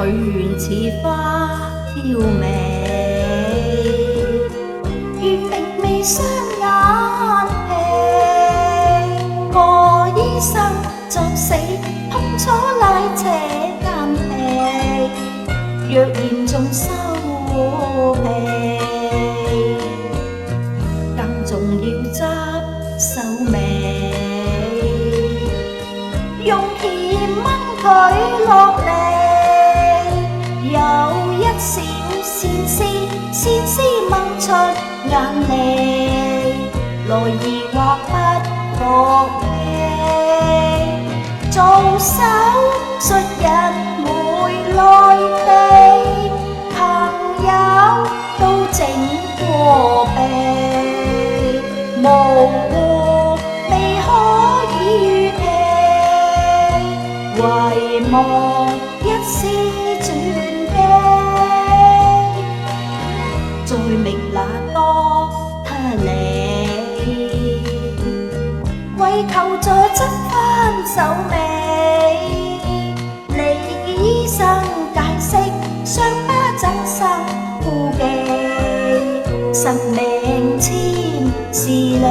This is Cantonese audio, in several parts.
緣似花嬌美，如明媚雙眼皮，何醫生作死碰楚拉扯間皮，若嚴重收皮，更重要執手尾，用鉗掹佢落嚟，有一小線絲掹出眼淚，來疑惑不覺味，做手術人會來避，朋友都整過鼻，模糊未可以預期，遺忘一絲轉機，再覓那多他理，為求助執返手尾，李醫生解釋傷疤增生顧忌，實名簽是你。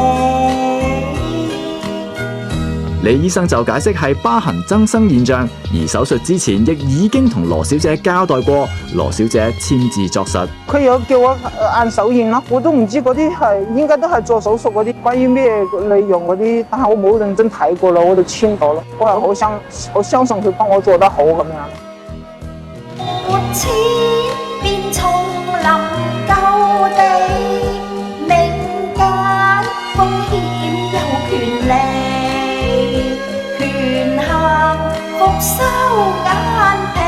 李醫生就解釋係疤痕增生現象，而手術之前亦已經同羅小姐交代過，羅小姐簽字作實。佢有叫我按手印咯，我都唔知嗰啲係應該都係做手術嗰啲，關於咩內容嗰啲，但係我冇認真睇過咯，我就簽咗咯。我係好相信佢幫我做得好咁樣。沒錢便叢林舊地，命間風險有權利，權衡復收眼皮，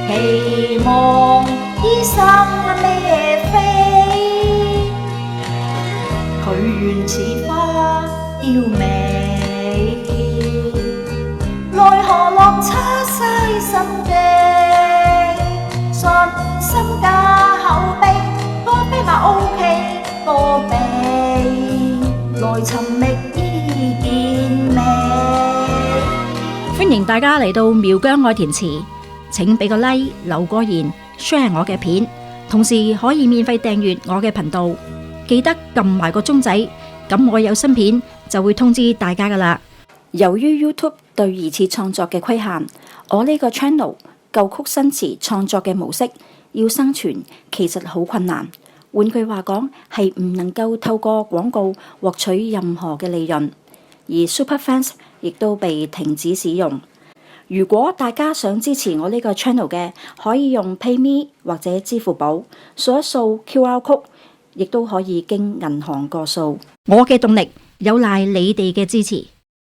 期望醫生孭飛，佢緣似花嬌美，奈何落差嘥心機，信心加口碑，多飛馬 OK 多比，來尋覓醫健美。歡迎大家嚟到苗疆愛填詞，請俾個 like 留個言 share 我嘅片，同時可以免費訂閱我嘅頻道，記得撳埋個鐘仔，咁我有新片就會通知大家噶啦。由於 YouTube 對二次創作嘅規限，我呢個 channel 舊曲新詞創作嘅模式要生存其實好困難，換句話講係唔能夠透過廣告獲取任何嘅利潤，而 Superfans 亦都被停止使用。如果大家想支持我呢個 channel 嘅，可以用 PayMe 或者支付寶掃一掃 QR code， 亦都可以經銀行過數。我嘅動力有賴你哋嘅支持。